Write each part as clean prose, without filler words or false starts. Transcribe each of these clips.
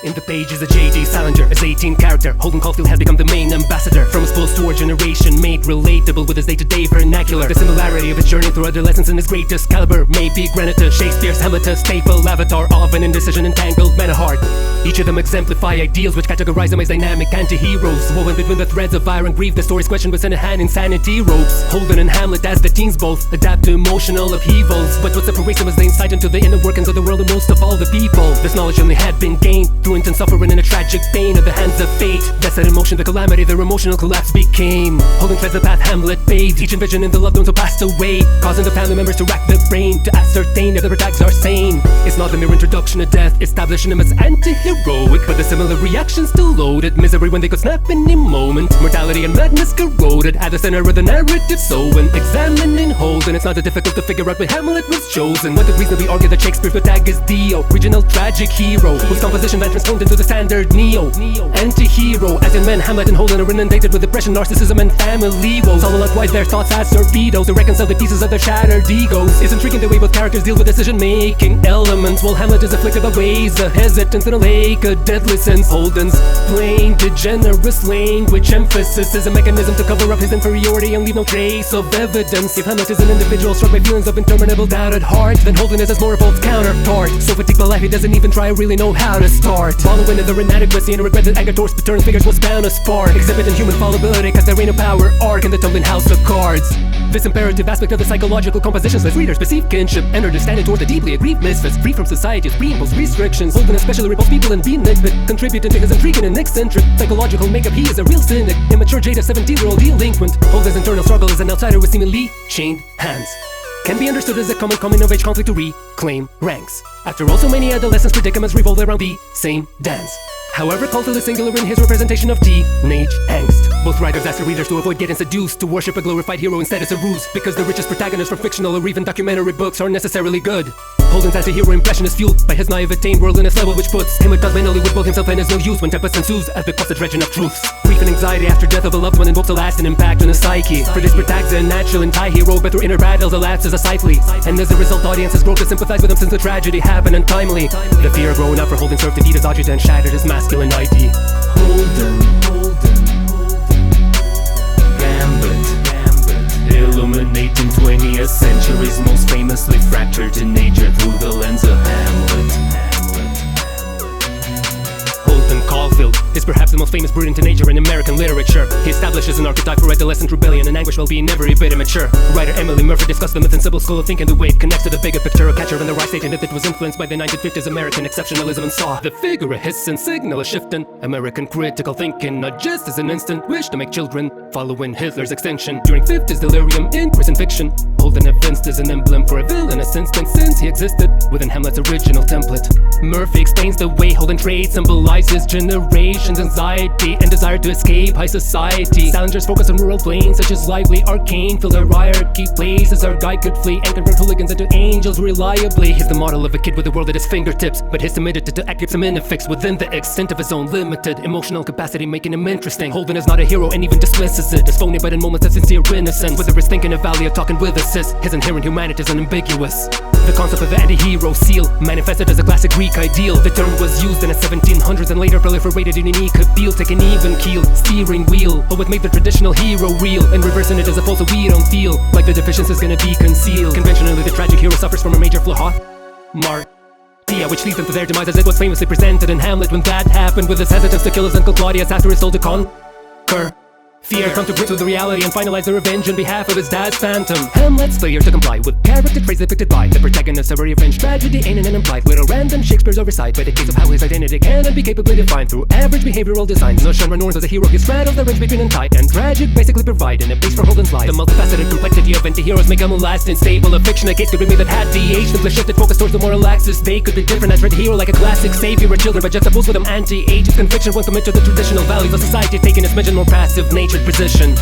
In the pages of J.D. Salinger, as 18 character, Holden Caulfield had become the main ambassador. From his post-war generation, made relatable with his day-to-day vernacular. The similarity of his journey through adolescence and his greatest caliber may be granted to Shakespeare's Hamlet, a staple avatar of an indecision entangled man of heart. Each of them exemplify ideals which categorize them as dynamic anti-heroes. Woven between the threads of fire and grief, the story's question was sent a hand insanity ropes. Holden and Hamlet as the teens both adapt to emotional upheavals. But what separates them is the insight into the inner workings of the world and most of all the people. This knowledge only had been gained through intense suffering and a tragic pain at the hands of fate. That set in motion the calamity their emotional collapse became. Holden treads the path Hamlet paved, each envisioning the loved ones who passed away, causing the family members to rack their brain to ascertain if their attacks are sane. It's not the mere introduction of death, establishing him as anti-heroic, but the similar reactions still loaded. Misery when they could snap any moment, mortality and madness corroded at the center of the narrative. So when examining Holden, it's not that difficult to figure out why Hamlet was chosen. One could reasonably argue that Shakespeare's protagonist is the original tragic hero, whose composition then transformed into the standard Antihero. As in men, Hamlet and Holden are inundated with depression, narcissism, and family woes. All likewise their thoughts as torpedoes to reconcile the pieces of their shattered egos. It's intriguing the way both characters deal with decision-making elements, while Hamlet is afflicted by ways of hesitance and a lake of deadly sins. Holden's plain, degenerate language emphasis is a mechanism to cover up his inferiority and leave no trace of evidence. If Hamlet is an individual struck by feelings of interminable doubt at heart, then Holden is his more evolved counterpart, so fatigued by life he doesn't even try or really know how to start. Following in the inadequacy and regret that anger towards paternal figures was bound to spark, exhibiting human fallibility cast their reign of power arc in the tumbling house of cards. This imperative aspect of the psychological compositions lets readers perceive kinship and understanding toward the deeply aggrieved misfits, free from society's pre-imposed restrictions. Holden especially repulsed people and being nitpick, contributing to his intriguing and eccentric psychological makeup. He is a real cynic, immature jade of 17-year-old delinquent. Holden's internal struggle is an outsider with seemingly chained hands. Can be understood as a common coming-of-age conflict to reclaim ranks. After all, so many adolescents' predicaments revolve around the same dance. However, Caulfield is singular in his representation of teenage angst. Both writers ask their readers to avoid getting seduced, to worship a glorified hero instead as a ruse, because the richest protagonists from fictional or even documentary books aren't necessarily good. Holden's anti-hero impression is fueled by his naivete and worldliness level, which puts him at odds mentally with both himself and his no use when tempest ensues at the cost of dredging of truths. Grief and anxiety after death of a loved one invokes a lasting impact on the psyche. For this protagonist, a natural anti-hero, but through inner battles elapses a cycly, and as a result audiences grow to sympathize with him since the tragedy happened untimely. The fear of growing up for Holden served to defeat his adjutant and shattered his masculine ID. Holden, Gambit, illuminating 20th century's most famously fractured teenager through the lens of Hamlet. Holden Caulfield is perhaps the most famous brooding teenager in American literature. He establishes an archetype for adolescent rebellion and anguish while being every bit immature. Writer Emily Murphy discussed the myth and simple school of thinking, the way it connects to the bigger picture. A catcher in the right stating that it was influenced by the 1950s American exceptionalism and saw the figure a hiss and signal a shift in American critical thinking, not just as an instant wish to make children following Hitler's extinction. During 50s delirium in prison fiction, Holden evinced as an emblem for a villainous instinct since he existed within Hamlet's original template. Murphy explains the way Holden traits symbolizes generation's anxiety and desire to escape high society. Salinger's focus on rural plains such as lively arcane filled our hierarchy, places our guide could flee and convert hooligans into angels reliably. He's the model of a kid with the world at his fingertips, but his timidity to act keeps him infixed within the extent of his own limited emotional capacity, making him interesting. Holden is not a hero and even dismisses it as phony, but in moments of sincere innocence, whether it's thinking of Valley or talking with assist, his inherent humanity is unambiguous. The concept of the anti-hero seal manifested as a classic Greek ideal. The term was used in the 1700s and later proliferated in unique appeal, taking even keel, steering wheel. But what made the traditional hero real and reversing it as a false so we don't feel like the deficiency is gonna be concealed. Conventionally, the tragic hero suffers from a major flaw, which leads them to their demise as it was famously presented in Hamlet when that happened, with his hesitance to kill his uncle Claudius after his soul to conquer fear, come to grips with the reality and finalize their revenge on behalf of his dad's phantom. Hamlet's failure to comply with character traits depicted by the protagonist of a revenge tragedy ain't an implied little random Shakespeare's oversight, but a case of how his identity cannot be capably defined through average behavioral designs. No genre norms as a hero, he straddles the range between tight and tragic, basically providing a base for Holden's life. The multifaceted complexity of anti-heroes make them a lasting stable of fiction. A case could be made that had the age simply shifted focus towards the moral axis. They could be different as red hero like a classic savior of children, but juxtaposed with them anti-age. Its conviction won't commit to the traditional values of society, taking its mentioned more passive natured position.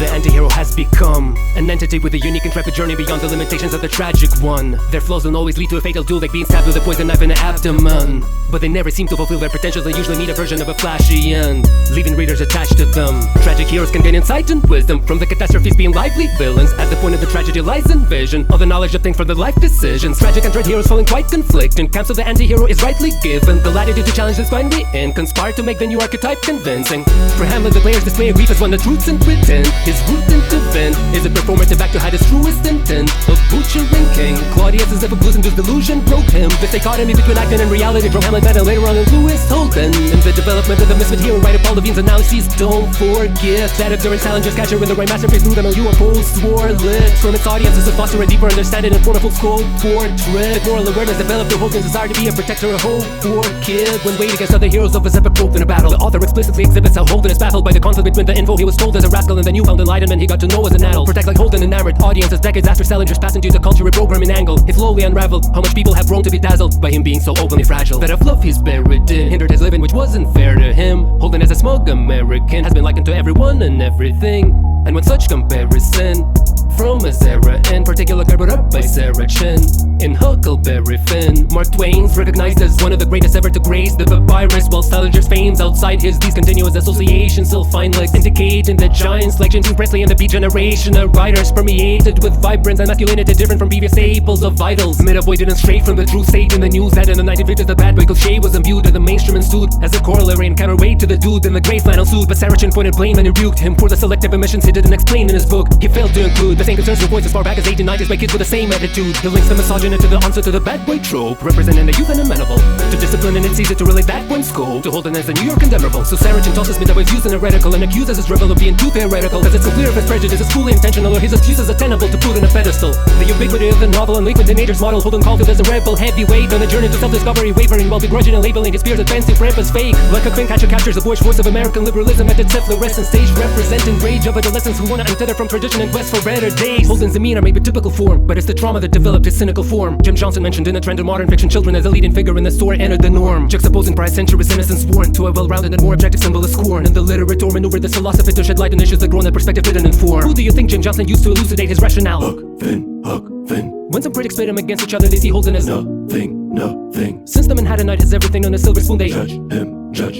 The antihero has become an entity with a unique intrepid journey beyond the limitations of the tragic one. Their flows don't always lead to a fatal duel, like being stabbed with a poison knife in the abdomen. But they never seem to fulfill their potentials, they usually need a version of a flashy end, leaving readers attached to them. Tragic heroes can gain insight and wisdom from the catastrophes, being lively villains. At the point of the tragedy lies in vision of the knowledge of things for their life decisions. Tragic and dread heroes falling quite conflicting. Camps of the antihero is rightly given the latitude to challenge this binary and conspire to make the new archetype convincing. For Hamlet, the players display a grief as one that roots and pretend. His root into vent is a performative act to hide his truest intent of butchering king. Claudius is if a blues-induced delusion broke him. This dichotomy between acting and reality drove Hamlet better later on in Lewis Holden. In the development of the misfit hero, writer Paul Levine's analyses don't forget that endurance challenges catcher when the right masterpiece through them a UFO swore lit from its audiences to foster a deeper understanding and form a full scope portrait. Moral awareness developed through Holden's desire to be a protector of hope for kid when weighed against other heroes of his epic growth in a battle. The author explicitly exhibits how Holden is baffled by the conflict between the info he was told as a rascal and the newfound enlightenment he got to know as an adult. Protect like Holden enamored audiences decades after Salinger's passing due to culture reprogramming angle. He slowly unraveled how much people have grown to be dazzled by him being so openly fragile. That of love he's buried in hindered his living, which wasn't fair to him. Holden as a smug American has been likened to everyone and everything, and when such comparison from his era in particular covered up by Sarah Chin in Huckleberry Finn, Mark Twain's recognized as one of the greatest ever to grace the papyrus, while Salinger's fame's outside his. These continuous associations still find legs indicating that giants like James Presley and the Beat Generation are writers permeated with vibrance and masculinity different from previous staples of vitals. Made avoided and straight from the true state in the news that in the 1950s the bad boy cliche was imbued in the mainstream and stood as a corollary and counterweight to the dude in the grey flannel suit. But Sarah Chin pointed blame and rebuked him for the selective emissions he didn't explain in his book. He failed to include the same concerns with boys as far back as 1890s by kids with the same attitude. He links the misogyny to the answer to the bad boy trope, representing the youth and amenable to discipline, and it's easy to relate that one scope to Holden as the New York condemnable. So Sarah Chin tosses me that was used in heretical and accuses his rebel of being too theoretical, cause it's unclear if his prejudice is fully intentional or his excuse is attainable to put in a pedestal. The ubiquity of the novel and liquid nature's model, Holden called it as a rebel heavyweight on a journey to self-discovery, wavering while begrudging and labeling his peers as fancy ramp as fake. Like a queen catcher captures the boyish voice of American liberalism at its efflorescent stage, representing rage of adolescents who wanna untether from tradition and quest for better days. Holden's demeanor may be typical form, but it's the trauma that developed his cynical form. Jim Johnson mentioned in a trend of modern fiction children as a leading figure in the story entered the norm, juxtaposing prior centuries innocence worn to a well-rounded and more objective symbol of scorn. And the literature maneuvered this philosophy to shed light on issues that grown that perspective didn't inform. Who do you think Jim Johnson used to elucidate his rationale? Huck Finn. When some critics pit him against each other, they see Holden as nothing. Since the Manhattanite has everything on a silver spoon, they Judge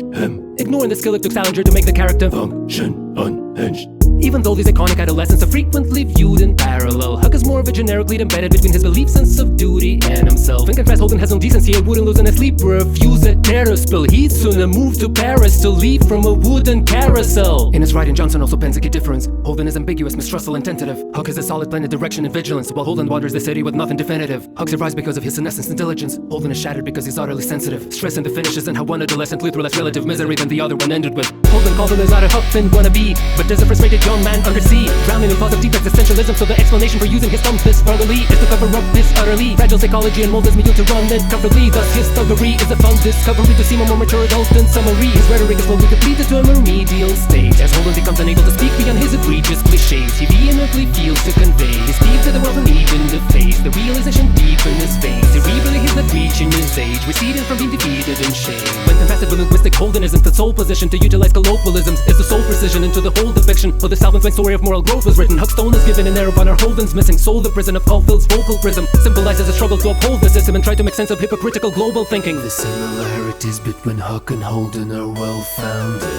him. ignoring the skill it took Salinger to make the character Function unhinged. Even though these iconic adolescents are frequently viewed in parallel, Huck is more of a generic lead embedded between his belief, sense of duty, and himself. In contrast, Holden has no decency and wouldn't lose in his sleep, refuse a terror spill. He'd sooner move to Paris to leave from a wooden carousel. In his writing, Johnson also pens a key difference. Holden is ambiguous, mistrustful, and tentative. Huck has a solid blended direction and vigilance, while Holden wanders the city with nothing definitive. Huck survives because of his senescence and diligence. Holden is shattered because he's utterly sensitive, stressing the finishes and how one adolescent lived through less relative misery than the other one ended with. Holden calls him as not a Huck Finn wannabe, but there's a frustrated young man under sea, drowning in thoughts of deep existentialism. So the explanation for using his thumbs this thoroughly is to cover up his utterly fragile psychology and mold his milieu to run it comfortably. Thus his thuggery is a fun discovery to seem a more mature adult than summary. His rhetoric is slowly depleted to a remedial state as Holden becomes unable to speak beyond his egregious cliches. He vehemently feels to convey his speech to the world and even the face the realization deep in his face. He really hears that reaching his age, receding from being defeated in shame. When contrasted with linguistic, Holden isn't the sole position to utilize colloquialisms, is the sole precision into the whole depiction of the Calvin story of moral growth was written. Huck's tone is given an air of honor. Holden's missing soul, the prison of Caulfield's vocal prism, symbolizes a struggle to uphold the system and try to make sense of hypocritical global thinking. The similarities between Huck and Holden are well founded.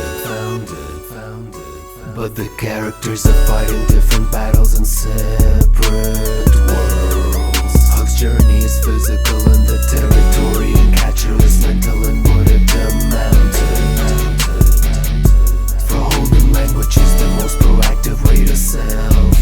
But the characters are fighting different battles in separate worlds. Huck's journey is physical and the territory and catcher is mental and what it amounted. For Holden, language is the most proactive way to self-preserve.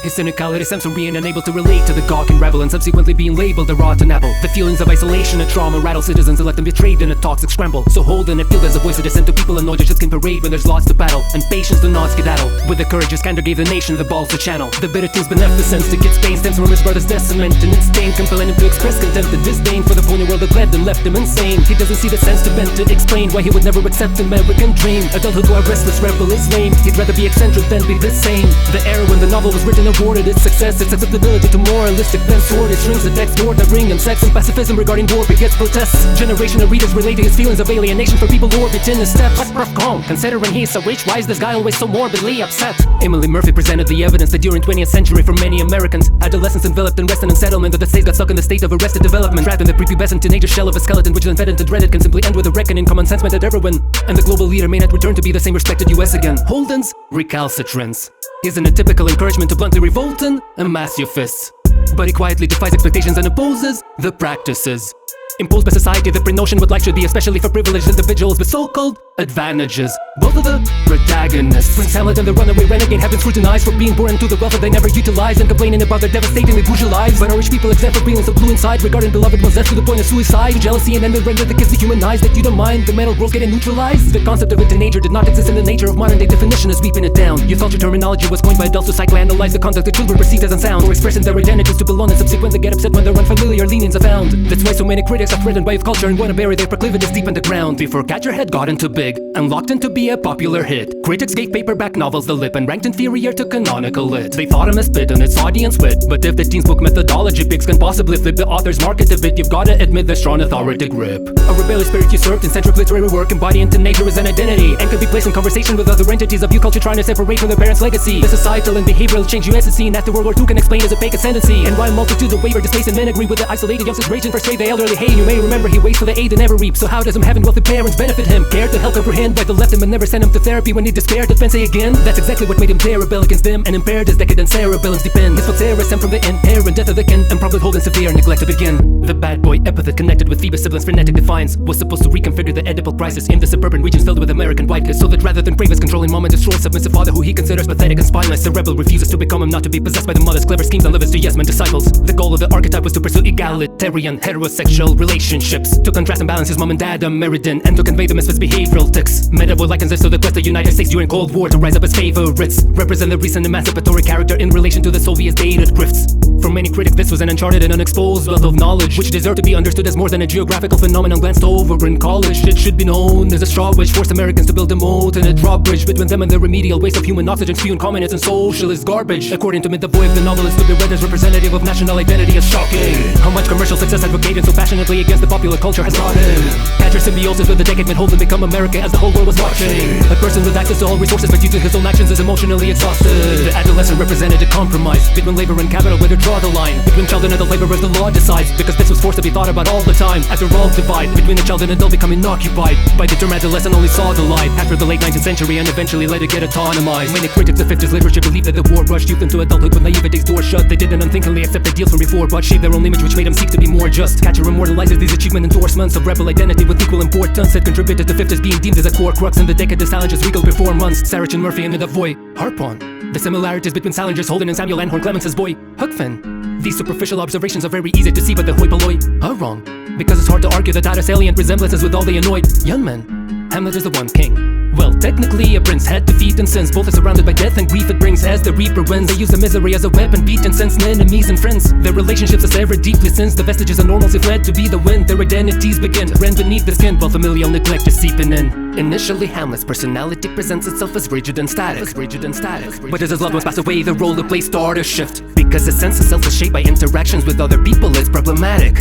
His cynicality stems from being unable to relate to the gawk and rebel, and subsequently being labeled a rotten apple. The feelings of isolation and trauma rattle citizens and let them betrayed in a toxic scramble. So Holden appealed as a voice of dissent to people annoyed that just can parade when there's lots to battle, and patience to not skedaddle. With the courage his candor gave the nation the balls to channel. The bitter team's beneficence to kids' pain stems from his brother's deciment and insane, compelling him to express contempt and disdain for the phony world that led and left him insane. He doesn't see the sense to bend to explain why he would never accept an American dream. Adulthood to a restless rebel is lame. He'd rather be eccentric than be the same. The era when the novel was written a afforded its success, its acceptability to moralistic then sordid strings that text more than ring and sex and pacifism regarding war begets protests. Generation of readers relate to his feelings of alienation for people who orbit in his steps. Calm, considering he's so rich, why is this guy always so morbidly upset? Emily Murphy presented the evidence that during 20th century for many Americans, adolescence enveloped in rest and unsettlement, that the states got stuck in the state of arrested development, trapped in the prepubescent teenager shell of a skeleton which then fed into dreaded can simply end with a reckoning. Common sense meant that everyone and the global leader may not return to be the same respected US again. Holden's recalcitrance isn't a typical encouragement to bluntly revolt and amass your fists, but he quietly defies expectations and opposes the practices imposed by society that pre-notion what life should be, especially for privileged individuals with so-called advantages. Both of the protagonists, Prince Hamlet and the runaway renegade, have been scrutinized for being born into the wealth that they never utilized and complaining about their devastatingly bourgeois lives. But are rich people exempt from feeling so blue inside, regarding beloved ones left to the point of suicide? Jealousy and envy render the kids dehumanized, that you don't mind the mental growth getting neutralized. The concept of a teenager did not exist in the nature of modern day definition as sweeping it down. You thought your terminology was coined by adults to psychoanalyze the conduct that children perceived as unsound, or expressing their identities to belong and subsequently get upset when their unfamiliar leanings are found. That's why so many critics are threatened by youth culture and want to bury their proclivities deep in the ground before Got Your Head gotten too big and locked in to be a popular hit. Critics gave paperback novels the lip and ranked inferior to canonical lit. They thought him a spit and its audience wit, but if the teen's book methodology pigs can possibly flip the author's market a bit, you've gotta admit the strong authority grip. A rebellious spirit usurped in central literary work, embodying to nature as an identity, and could be placed in conversation with other entities of youth culture trying to separate from their parents' legacy. The societal and behavioral change US has seen after World War II can explain as a fake ascendancy, and while multitudes of waver displaced and men agree with the isolated youngsters raging frustrate the elderly, hey, you may remember he waits for the aid and never reaps. So how does him having wealthy parents benefit him? Care to help comprehend why they left him and never sent him to therapy when he despaired? Defense say again, that's exactly what made him dare rebel against them and impaired his decadent cerebellum's depend. His folks error stem from the inherent death of the kin and probably holding severe neglect to begin. The bad boy epithet connected with Phoebus' siblings' frenetic defiance was supposed to reconfigure the Oedipal crisis in the suburban regions filled with American white kids, so that rather than brave his controlling mom and destroy submissive father who he considers pathetic and spineless, the rebel refuses to become him, not to be possessed by the mother's clever schemes and live as to yes men disciples. The goal of the archetype was to pursue egalitarian heterosexual relationships, to contrast and balance his mom and dad a Meriden, and to convey the misfits' behavioral tics. Metaboy likens this to the quest of the United States during Cold War to rise up as favorites, represent the recent emancipatory character in relation to the Soviets' dated grifts. For many critics, this was an uncharted and unexposed wealth of knowledge, which deserved to be understood as more than a geographical phenomenon glanced over in college. It should be known as a straw which forced Americans to build a moat and a drawbridge between them and the remedial waste of human oxygen spewing communist and socialist garbage. According to Mid-the-Void, the novelist to be read as representative of national identity is shocking. How much commercial success advocating so passionately against the popular culture has brought in. Catcher symbiosis with the decade made Holden become America as the whole world was watching. A person with access to all resources but using his own actions is emotionally exhausted. The adolescent represented a compromise between labor and capital, where to draw the line between child and adult laborers the law decides, because this was forced to be thought about all the time. After all divide between the child and adult becoming occupied by the term adolescent only saw the light after the late 19th century and eventually let it get autonomized. Many critics of 50s literature believe that the war rushed youth into adulthood with naivety's door shut. They didn't unthinkingly accept ideals from before but shaped their own image, which made them seek to be more just. Catcher immortalizes these achievement endorsements of rebel identity with equal importance that contributed to 50s being deemed as a core crux in the decade Salinger's regal performance. Sarich and Murphy and the void harp on the similarities between Salinger's Holden and Samuel Langhorne Clemens's boy Huck Finn. These superficial observations are very easy to see, but the hoi polloi are wrong, because it's hard to argue that data salient resemblances with all the annoyed young men. Hamlet is the one king. Well, technically a prince had defeat and sins. Both are surrounded by death and grief it brings as the reaper wins. They use the misery as a weapon, beat and sense enemies and friends. Their relationships are severed deeply since the vestiges of normalcy fled to be the wind. Their identities begin to rend beneath the skin, while familial neglect is seeping in. Initially, Hamlet's personality presents itself as rigid and static. But as his loved ones pass away, the role of play starts to shift, because his sense of self is shaped by interactions with other people. It's problematic.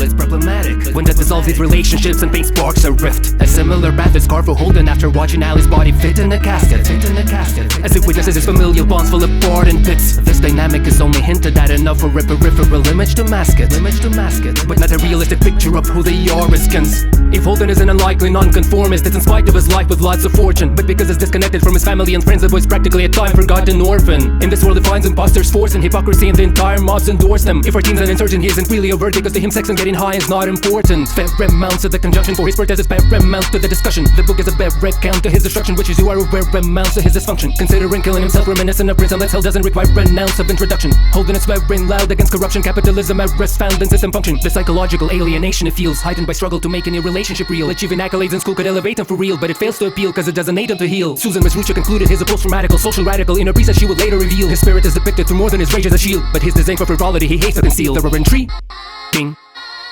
When death dissolves these relationships and pain sparks a rift. A similar path is carved for Holden after watching Allie's body fit in a casket. As it witnesses his familial bonds fall apart in bits. This dynamic is only hinted at enough for a peripheral image to mask it, but not a realistic picture of who they are as skins. If Holden is an unlikely nonconformist, it's in spite of his life with lots of fortune, but because he's disconnected from his family and friends, the boy's practically a time-forgotten orphan. In this world he finds imposters force and hypocrisy, and the entire mobs endorse them. If our team's an insurgent, he isn't really overt, because to him sex and getting high is not important. Paramount to the conjunction for his protest is paramount to the discussion. The book is a bad recount to his destruction, which is you are aware amounts to his dysfunction. Considering killing himself reminiscent of Prince unless hell doesn't require an ounce of introduction. Holden is swearing loud against corruption, capitalism at rest found in system function. The psychological alienation it feels, heightened by struggle to make any relationship real. Achieving accolades in school could elevate him for real, but it fails to appeal because it doesn't aid him to heal. Susan Misrucha concluded his a post-traumatical social radical in a piece that she would later reveal. His spirit is depicted through more than his rage as a shield, but his disdain for frivolity he hates to conceal. There are intriguing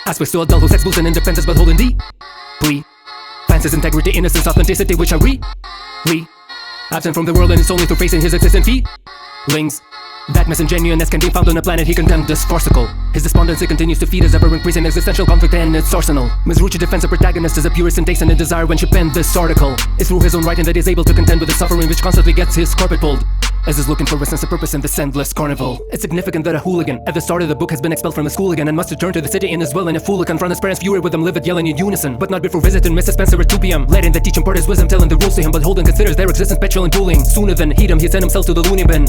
aspects to adulthood, sex, booze, and independence, but Holden deeply fancies integrity, innocence, authenticity, which are absent from the world, and it's only through facing his existent feelings That misingenuousness can be found on a planet he condemned as farcical. His despondency continues to feed his ever-increasing existential conflict and its arsenal. Ms. Rucci defends the protagonist as a purist and takes in a desire when she penned this article. It's through his own writing that he's able to contend with the suffering which constantly gets his carpet pulled, as is looking for a sense of purpose in this endless carnival. It's significant that a hooligan at the start of the book has been expelled from the school again and must return to the city in his will in a fool to confront his parents' fury with them livid yelling in unison, but not before visiting Mrs. Spencer at 2 p.m. letting the teach impart his wisdom, telling the rules to him, but Holden considers their existence petulant bullying. Sooner than heed him, he sent himself to the loony bin.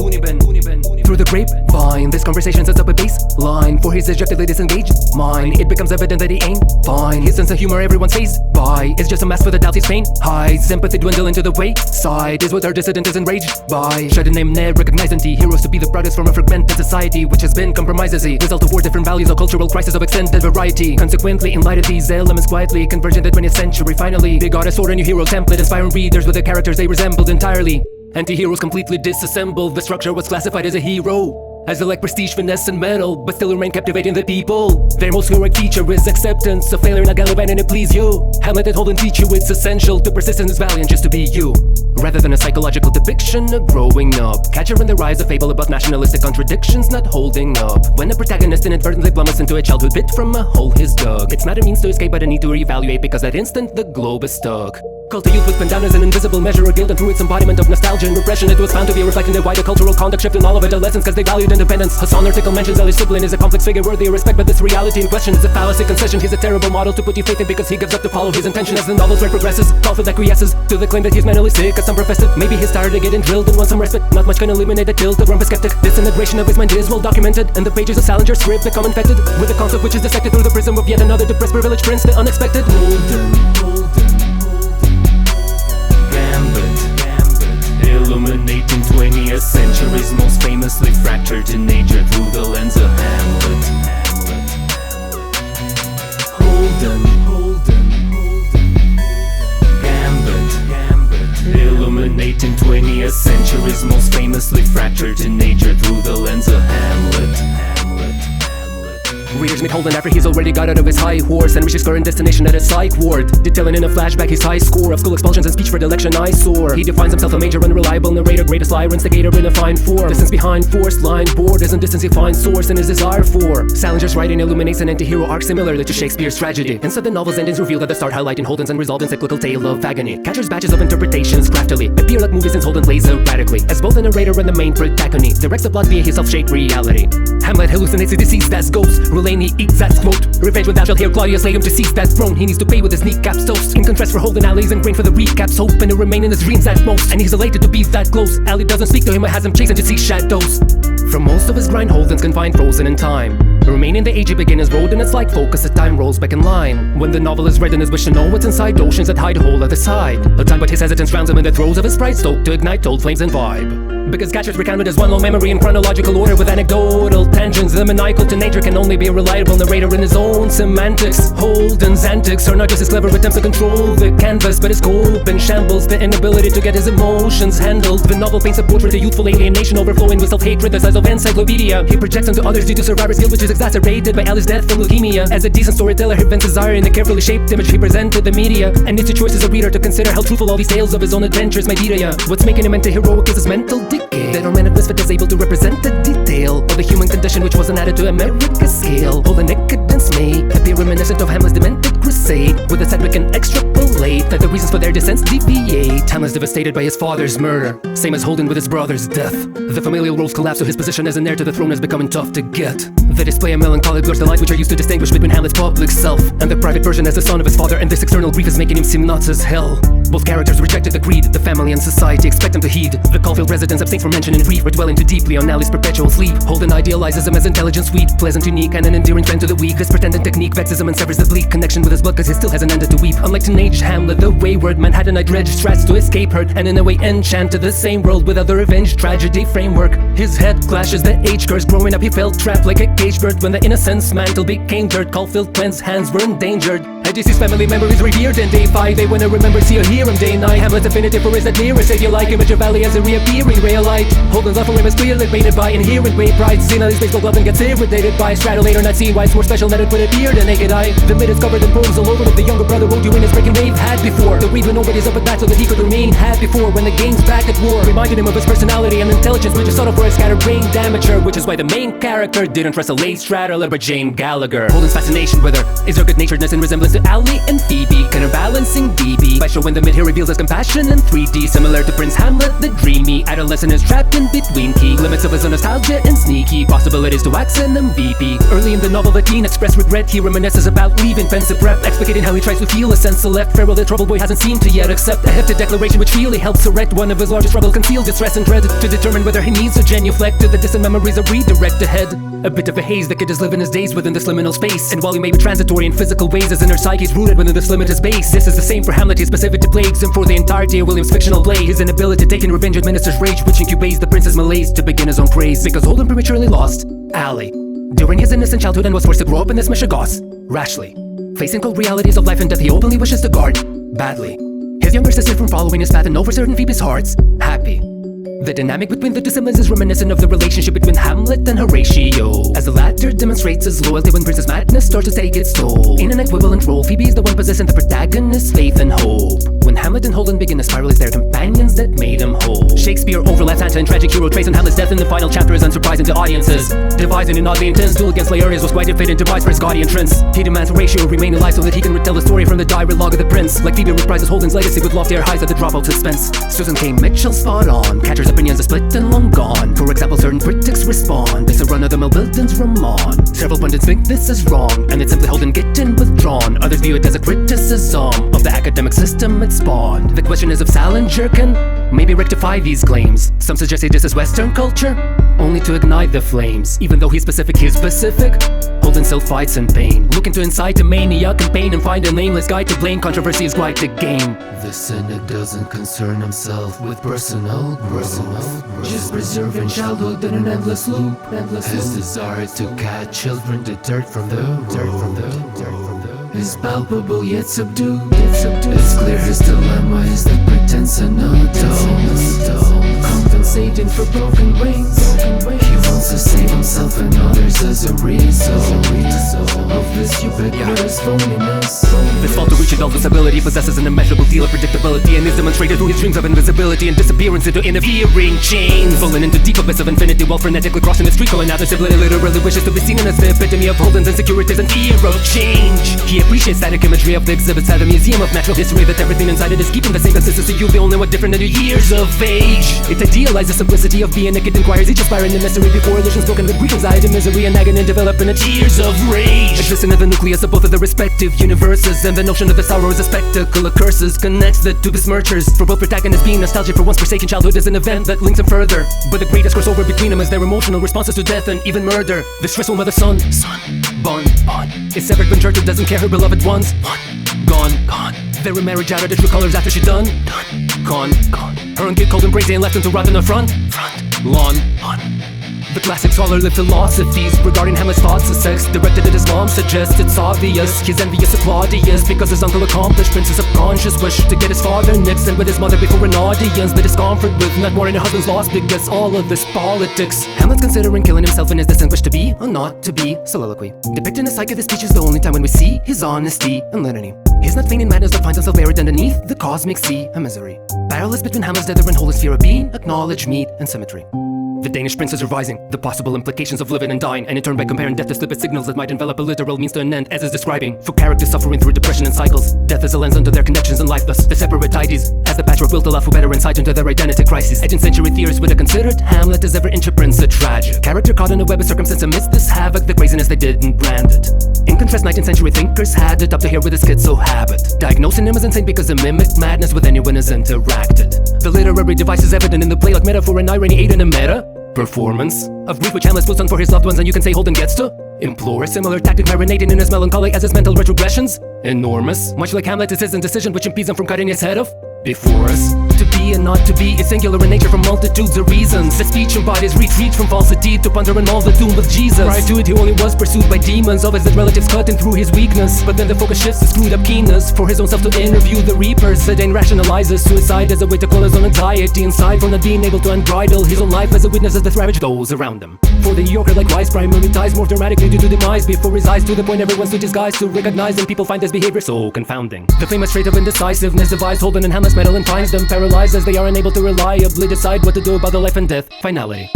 Through the grapevine, this conversation sets up a baseline for his dejectedly disengaged mind. It becomes evident that he ain't fine. His sense of humor everyone's fazed by is just a mask for the doubt his pain hides. Sympathy dwindle into the wayside is what our dissident is enraged by. Should a name ne'er recognize anti-heroes to be the products from a fragmented society which has been compromised as a result of war, different values, or cultural crisis of extended variety. Consequently, in light of these elements quietly converge in the 20th century, finally they got a sort of new hero template inspiring readers with the characters they resembled entirely. Anti-heroes completely disassembled. The structure was classified as a hero, as they lack prestige, finesse, and metal, but still remain captivating the people. Their most heroic feature is acceptance of failure, not gallivanting to please you. Hamlet and Holden teach you it's essential to persist in this valiant just to be you, rather than a psychological depiction of growing up. Catcher in the Rye, a fable about nationalistic contradictions not holding up. When the protagonist inadvertently plummets into a childhood bit from a hole he's dug, it's not a means to escape but a need to reevaluate, because at instant the globe is stuck. Cult to youth with bandanas, an invisible measure of guilt, and through its embodiment of nostalgia and repression it was found to be reflecting the wider cultural conduct shift in all of adolescents, cause they valued independence. Hassan article mentions Ellie's sibling is a complex figure worthy of respect, but this reality in question is a fallacy concession. He's a terrible model to put your faith in because he gives up to follow his intention as the novel's right progresses. Conflict acquiesces to the claim that he's mentally sick, as some profess it. Maybe he's tired of getting drilled and wants some respite. Not much can eliminate the tilt of grumpy skeptic. This integration of his mind is well documented, and the pages of Salinger's script become infected with the concept which is dissected through the prism of yet another depressed privileged prince, the unexpected. Illuminating 20th century's most famously fractured teenager through the lens of Hamlet. Holden, Gambit. Illuminating 20th century's most famously fractured teenager through the lens of Hamlet. Readers meet Holden after he's already got out of his high horse and reached his current destination at a psych ward, detailing in a flashback his high score of school expulsions and speech for election eyesore. He defines himself a major unreliable narrator, greatest liar, instigator in a fine form. Distance behind forced line borders and distance he finds source in his desire for. Salinger's writing illuminates an anti-hero arc similarly to Shakespeare's tragedy. Instead, the novel's endings revealed at the start, highlighting Holden's unresolved encyclical tale of agony. Catcher's batches of interpretations craftily appear like movies since Holden plays erratically as both the narrator and the main protagonist. Directs the plot via his self-shaped reality. Hamlet hallucinates a deceased as ghost. He eats that throat. Revenge when thou shalt hear Claudius lay him to seize that throne. He needs to pay with his kneecaps toast. In contrast for Holden, Allie's ingrained for the recaps hope and to remain in his dreams at most. And he's elated to be that close. Allie doesn't speak to him or has him chasing to see shadows. From most of his grind, Holden's confined, frozen in time. Remaining the age he began his road, and it's like focus as time rolls back in line. When the novel is read and his wish to know what's inside oceans that hide a hole at the side. A time but his hesitance drowns him in the throes of his pride, stoked to ignite old flames and vibe. Because Catcher's recounted as one long memory in chronological order with anecdotal tangents. The maniacal teenager can only be a reliable narrator in his own semantics. Holden's antics are not just his clever attempts to control the canvas, but his scope and shambles, the inability to get his emotions handled. The novel paints a portrait of youthful alienation overflowing with self-hatred the size of encyclopedia. He projects onto others due to survivor's guilt, which is exacerbated by Allie's death from leukemia. As a decent storyteller, he vents desire in the carefully shaped image he presents to the media, and it's a choice as a reader to consider how truthful all these tales of his own adventures might be to ya. What's making him anti-heroic is his mental decay. That romantic misfit is able to represent the detail of the human condition which wasn't added to America's scale. Holden decadence may appear reminiscent of Hamlet's demented crusade, with a sad we can extrapolate that the reasons for their descents deviate. Hamlet's devastated by his father's murder, same as Holden with his brother's death. The familial roles collapse, so his position as an heir to the throne is becoming tough to get. The display of melancholy blurs the lines which are used to distinguish between Hamlet's public self and the private version as the son of his father, and this external grief is making him seem nuts as hell. Both characters rejected the creed, the family and society expect him to heed. The Caulfield residents abstain from mentioning grief or dwelling too deeply on Allie's perpetual sleep. Holden idealizes him as intelligent, sweet, pleasant, unique, and an endearing friend to the weak. This pretending technique vexes him and severs the bleak connection with his blood, cause he still hasn't ended to weep. Unlike teenage Hamlet, the wayward Manhattanite dredge strats to escape hurt, and in a way enchant to the same world with other revenge tragedy framework. His head clashes the age curse. Growing up he felt trapped like a caged bird when the innocence mantle became dirt. Caulfield Twins' hands were endangered. A deceased family member is revered, and day 5 they wanna remember, see or hear him. Day 9 Hamlet's definitive for his admirers. If you like image of Valley as a reappearing real light. Holden's love for him is clearly painted by inherent weight. Pride seen on his baseball glove and gets irritated by straddle later not seen why it's more special that it would appear to naked eye. The lid is covered in poems all over it. The younger brother wrote you in his breaking wave had before. The read when nobody's up at bat so that he could remain had before. When the game's back at war, reminded him of his personality and intelligence, which is subtle for a scattered brain damager. Which is why the main character didn't trust a late straddler but Jane Gallagher. Holden's fascination with her is her good-naturedness in resemblance to Ally and Phoebe, counterbalancing DB by showing the mid here reveals his compassion in 3D, similar to Prince Hamlet. The dreamy adolescent is trapped in between key limits of his own nostalgia and sneaky possibilities to wax an MVP. Early in the novel, the teen expressed regret. He reminisces about leaving pensive prep, explicating how he tries to feel a sense of left. Farewell, the troubled boy hasn't seemed to yet accept a hefty declaration which really helps erect one of his largest struggles, conceals its stress and dread, to determine whether he needs to genuflect to the distant memories or redirect ahead. A bit of a haze, the kid is living his days within this liminal space, and while he may be transitory in physical ways, his inner psyche is rooted within this limited space. This is the same for Hamlet, he's specific to plagues, and for the entirety of William's fictional play, his inability to take in revenge administers rage, which incubates the prince's malaise to begin his own praise. Because Holden prematurely lost Ally during his innocent childhood and was forced to grow up in this mishegoss rashly. Facing cold realities of life and death, he openly wishes to guard badly his younger sister from following his path, and know for certain Phoebe's heart's happy. The dynamic between the two siblings is reminiscent of the relationship between Hamlet and Horatio, as the latter demonstrates his loyalty when Princess Madness starts to take its toll. In an equivalent role, Phoebe is the one possessing the protagonist's faith and hope. When Hamlet and Holden begin to spiral, it's their companions that made him whole. Shakespeare overlaps Santa and tragic hero traits on Hamlet's death in the final chapter is unsurprising to audiences. Devising an oddly intense duel against Laertes was quite a fit into Device for his gaudy entrance. He demands Horatio remain alive so that he can retell the story from the dialogue of the prince. Like Phoebe reprises Holden's legacy with loftier highs at the dropout suspense. Susan K. Mitchell spot on, catcher's opinions are split and long gone. For example, certain critics respond, it's a run-of-the-mill Milton's Ramon. Several pundits think this is wrong, and it's simply Holden getting withdrawn. Others view it as a criticism of the academic system it spawned. The question is if Salinger can maybe rectify these claims. Some suggest this is Western culture, only to ignite the flames. Even though he's specific, Holden still fights in pain, looking to incite a mania campaign and find a nameless guy to blame. Controversy is quite the game. The cynic doesn't concern himself with personal growth, just preserving childhood in an endless loop. His desire to catch children deterred from the road is palpable yet subdued. It's clear his dilemma is the pretense and adult, compensating for broken wings. He wants to save himself and others as a result of this ubiquitous phoniness. This fall to reach adult disability possesses an immeasurable deal of predictability, and is demonstrated through his dreams of invisibility and disappearance into interfering chains, falling into deep abyss of infinity while frenetically crossing the street, going out. The sibling literally wishes to be seen as the epitome of Holden's insecurities and fear of change. He appreciates static imagery of the exhibits at a museum of natural history, that everything inside it is keeping the same consistency. You'll be only what different than your years of age. It idealizes the simplicity of being naked, inquires each aspiring in mystery before illusions broken with grief, anxiety, misery, and agony develop in the tears of rage. Existing in the nucleus of both of the respective universes, and the notion of the sorrow as a spectacle of curses connects the two besmirchers. For both protagonists, being nostalgic for once forsaken childhood is an event that links them further, but the greatest crossover between them is their emotional responses to death and even murder. The stressful mother-son bond is severed when Gertrude doesn't care her beloved ones gone. Their marriage out of the true colors after she done. Her own kid cold and brazy and left him to rot in the front lawn. The classic scholarly philosophies regarding Hamlet's thoughts of sex directed at his mom suggest it's obvious he's envious of Claudius because his uncle accomplished Prince's subconscious wish to get his father next and with his mother before an audience. The discomfort with not mourning her husband's loss because all of this politics. Hamlet's considering killing himself in his distinguished to be or not to be soliloquy, depicting the psyche of his speech is the only time when we see his honesty and litany. He's not feigning madness but finds himself buried underneath the cosmic sea of misery. Parallels between Hamlet's death and Holden's fear of being acknowledged, meet, and symmetry. The Danish prince is revising the possible implications of living and dying, and in turn by comparing death to slipped signals that might envelop a literal means to an end, as is describing. For characters suffering through depression and cycles, death is a lens under their connections in life, thus the separate ideas, as the patchwork built allow for better insight into their identity crisis. 18th century theorists would have considered Hamlet as ever inch prince a tragic character caught in a web of circumstance amidst this havoc, the craziness they didn't brand it. In contrast, 19th century thinkers had it up to here with a schizo habit, diagnosing him as insane because he mimicked madness with anyone has interacted. The literary device is evident in the play like metaphor and irony aid in a meta performance of grief which Hamlet puts on for his loved ones, and you can say Holden gets to implore a similar tactic marinating in his melancholy as his mental retrogressions enormous, much like Hamlet is his indecision which impedes him from cutting his head off before us. to be and not to be is singular in nature for multitudes of reasons. The speech embodies retreat from falsity to ponder and all the doom of Jesus. Prior to it, he only was pursued by demons, always his relatives cutting through his weakness. But then the focus shifts to screwed up keenness for his own self to interview the reapers. Zidane rationalizes suicide as a way to quell his own anxiety inside from not being able to unbridle his own life as a witness as the ravage those around him. For the New Yorker, likewise, primary ties more dramatically due to demise before his eyes, to the point everyone's too disguised to recognize them. People find this behavior so confounding. The famous trait of indecisiveness divides Holden and Hamlet's metal and finds them paralyzed as they are unable to reliably decide what to do about the life and death finality.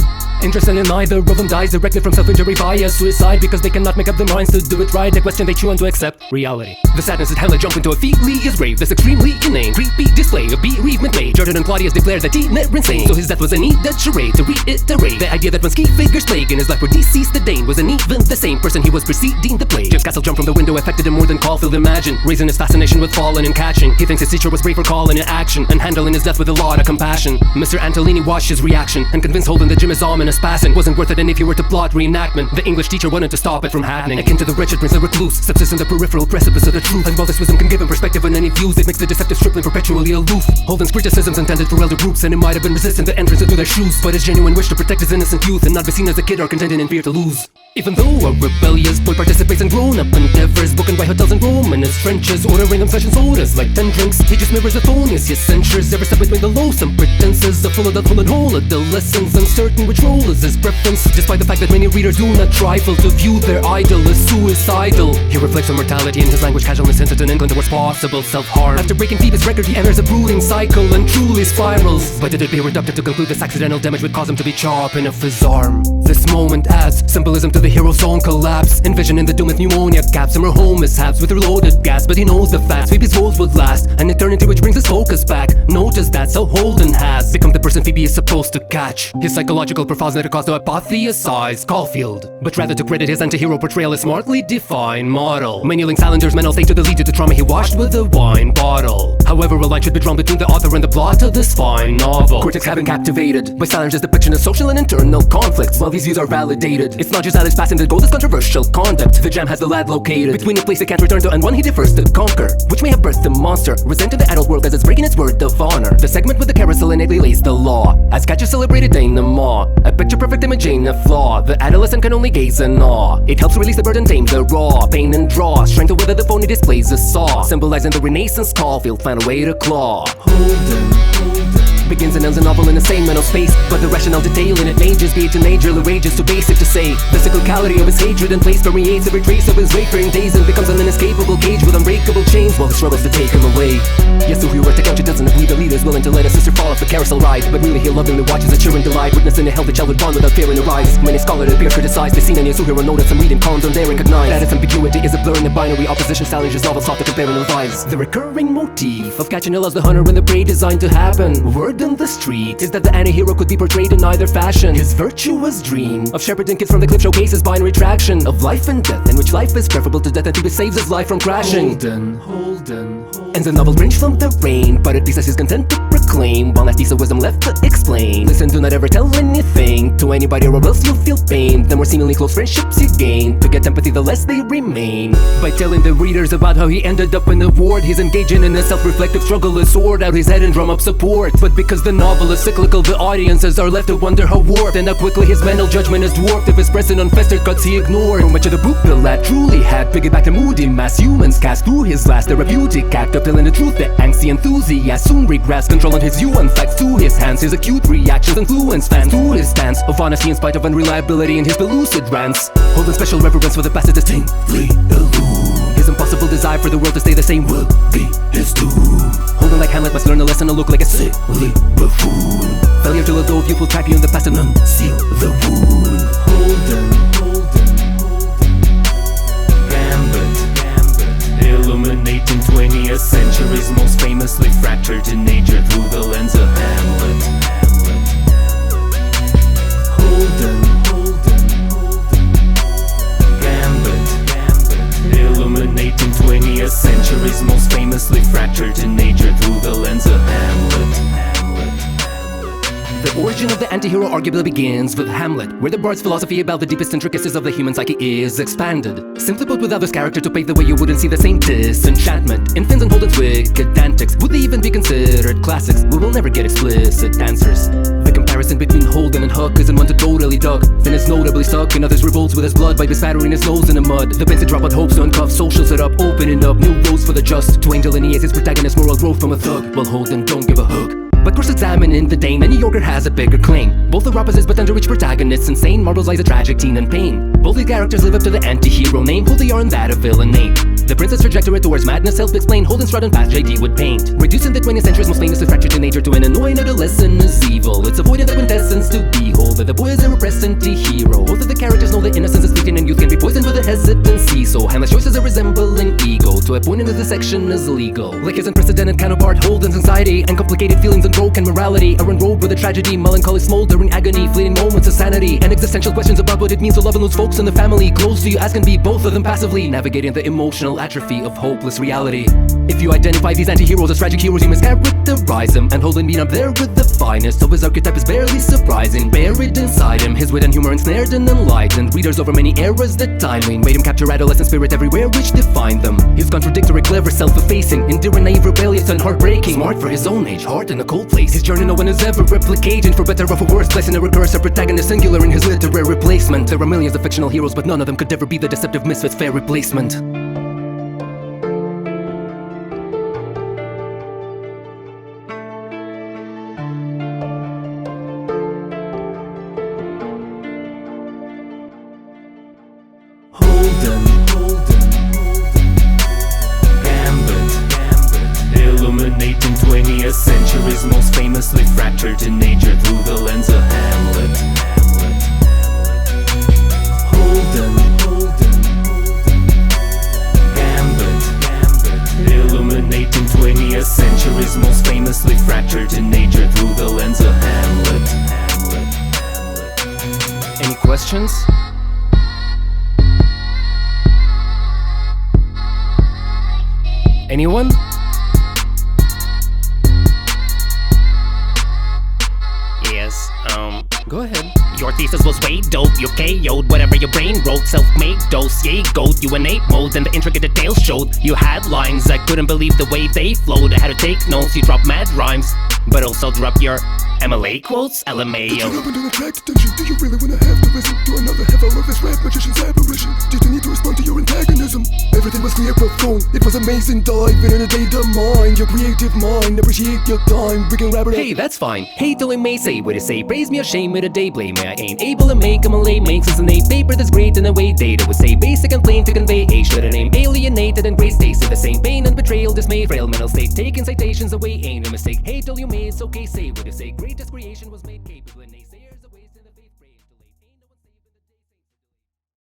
Interested in neither of them dies directly from self-injury via suicide because they cannot make up their minds to do it right. They question, they chew on to accept reality. The sadness that Hamlet jumped into a featly is brave. This extremely inane, creepy display of bereavement made. Jordan and Claudius declared that he never insane, so his death was a neat dead charade to reiterate the idea that when ski figures plague in his life were deceased, the Dane was an even the same person he was preceding the plague. Jim's castle jump from the window affected him more than Caulfield imagined, raising his fascination with falling and catching. He thinks his teacher was brave for calling it action and handling his death with a lot of compassion. Mr. Antolini watched his reaction and convinced Holden that Jim is ominous passing wasn't worth it, and if you were to plot reenactment, the English teacher wanted to stop it from happening. Akin to the wretched prince, the recluse subsists in the peripheral precipice of the truth, and while this wisdom can give him perspective on any views, it makes the deceptive stripling perpetually aloof. Holden's criticisms intended for elder groups, and it might have been resistant to entrance into their shoes, but his genuine wish to protect his innocent youth and not be seen as a kid or contending in fear to lose. Even though a rebellious boy participates in grown-up endeavors, booking by hotels in Rome and his trenches, ordering them session sodas like 10 drinks, he just mirrors Athonius, his censures every step between the loathsome pretenses of full adult, full and whole adolescence, uncertain which role is his preference, despite the fact that many readers do not trifle to view their idol as suicidal. He reflects on mortality in his language, casualness hinted an inkling towards possible self-harm. After breaking Phoebe's record, he enters a brooding cycle and truly spirals, but did it be reductive to conclude this accidental damage would cause him to be chopping off his arm. This moment adds symbolism to the hero's own collapse, envisioning the doom with pneumonia caps and her home mishaps with reloaded gas, but he knows the facts. Phoebe's woes would last an eternity, which brings his focus back. Notice that's how Holden has become the person Phoebe is supposed to catch. His psychological profiles never cause to apotheosize Caulfield, but rather to credit his anti-hero portrayal as smartly defined model. Many link Salinger's mental state to the lead to trauma he washed with a wine bottle. However, a line should be drawn between the author and the plot of this fine novel. Critics have been captivated by Salinger's depiction of social and internal conflicts. While these views are validated, it's not just Alex passing the goal, this controversial conduct. The jam has the lad located between a place he can't return to and one he defers to conquer, which may have birthed the monster, resenting the adult world as it's breaking its word of honor. The segment with the carousel innately lays the law, as catches celebrated denouement, a picture-perfect imaging of flaw. The adolescent can only gaze in awe. It helps release the burden, tame the raw pain and draw strength to whether the phony displays a saw, symbolizing the Renaissance Caulfield found a way to claw. Holden begins and ends a novel in the same mental space, but the rationale detailing it may just be teenagerly rages too basic to say. The cyclicality of his hatred and place permeates every trace of his wayfaring days and becomes an inescapable cage with unbreakable chains while he struggles to take him away. Yes, so heroic account doesn't agree the leader is willing to let his sister fall off the carousel ride, but really he lovingly watches a cheering delight, witnessing a healthy childhood bond without fear in her eyes. Many scholars appear criticized the scene, and Yasuhiro noted some reading columns on they recognize that its ambiguity is a blur in the binary opposition. Salinger's novel sought to compare and revise the recurring motif of catching Ill as the hunter when the prey designed to happen. Word in the street is that the antihero could be portrayed in either fashion. His virtuous dream of shepherding kids from the cliff showcases binary traction of life and death, in which life is preferable to death, and he saves his life from crashing. Holden ends the novel range from the rain, but at least he's content to proclaim, while that piece of wisdom left to explain. Listen, do not ever tell anything to anybody or else you'll feel pain. The more seemingly close friendships you gain, to get empathy the less they remain. By telling the readers about how he ended up in the ward, he's engaging in a self-reflective struggle to sort out his head and drum up support. But because the novel is cyclical, the audiences are left to wonder how warped and how quickly his mental judgment is dwarfed if his present unfestered cuts he ignored. How much of the book the lad truly had piggyback to moody mass humans cast through his last therapeutic act of telling the truth. The angsty enthusiast soon regrets controlling his view and facts to his hands. His acute reactions influence fans to his stance of honesty in spite of unreliability in his pellucid rants. Holding special reverence for the past distinctly elude. His impossible desire for the world to stay the same will be his doom. Holden, like Hamlet, must learn a lesson and look like a silly buffoon. Failure to let go of youthful trap you in the past and unseal the wound. Gambit, illuminating 20th century's most famously fractured teenager through the lens of Hamlet. Gambit, illuminating 20th century's most famously fractured teenager through the lens of Hamlet. The origin origin of the antihero arguably begins with Hamlet, where the bard's philosophy about the deepest intricacies of the human psyche is expanded. Simply put, without this character to pave the way, you wouldn't see the same disenchantment in Finn's and Holden's wicked antics. Would they even be considered classics? We will never get explicit answers. The comparison between Holden and Huck isn't one to totally duck. Finn is notably stuck, and others revolts with his blood by bespattering his nose in the mud. The pens drop out hopes to uncuff social setup, opening up new roads for the just, to delineate his protagonist's moral growth from a thug, while Holden don't give a hook. But cross-examining the Dane, the New Yorker has a bigger claim. Both are opposites but under each protagonist's insane marbles lies a tragic teen in pain. Both these characters live up to the anti-hero name, hold they are in that of villain name. The prince's trajectory towards madness self-explained, Holden's trodden path JD would paint. Reducing the 20th century's most famously fractured teenager to an annoying adolescent is evil. It's avoiding the quintessence to behold that the boy is a repressed anti-hero. Both of the characters know that innocence is fleeting and youth can be poisoned with a hesitancy. So Hamlet's choices are resembling ego, to a point in the dissection is legal. Like his unprecedented counterpart, Holden's anxiety and complicated feelings and broken morality are enrobed with a tragedy, melancholy, smoldering agony, fleeting moments of sanity, and existential questions about what it means to love and lose folks in the family close to you as can be, both of them passively navigating the emotional atrophy of hopeless reality. If you identify these anti-heroes as tragic heroes, you mischaracterize them, and Holden being up there with the finest of his archetype is barely surprising. Buried inside him, his wit and humor ensnared and enlightened readers over many eras. The timing made him capture adolescent spirit everywhere which defined them. He's contradictory, clever, self-effacing, endearing, naive, rebellious, and heartbreaking. Smart for his own age, heart in a cold place. His journey no one has ever replicated, for better or for worse, placing a recursive protagonist singular in his literary replacement. There are millions of fictional heroes, but none of them could ever be the deceptive misfit's fair replacement. Holden, Gambit, illuminating 20th century's most famously fractured teenager through the lens of Hamlet. Holden, Gambit, illuminating 20th century's most famously fractured teenager through the lens of Hamlet. Any questions? Anyone? Yes, Go ahead. your thesis was way dope, you KO'd whatever your brain wrote. Self-made dossier goat, you in ape mode, and the intricate details showed. You had lines, I couldn't believe the way they flowed. I had to take notes, you dropped mad rhymes, but also drop your MLA quotes, LMAO. Did you know under attract attention? Do you really wanna have to listen to another half hour of this rap magician's apparition? Did you need to respond to your antagonism? Everything was clear profound, it was amazing. Dive in a data mind, your creative mind. Appreciate your time, we can wrap it up. Hey, that's fine. Hate till I may say what I say. Praise me or shame me today, blame me. I ain't able to make a Malay make sense in a paper that's great in a way data would say. Basic and plain to convey age to the name. Alienated and grace stays in the same pain and betrayal, dismay, frail mental state. Taking citations away ain't a mistake. Hate till you may, it's okay, say what you say. Greatest creation was made capable and naysayers are wasting the face.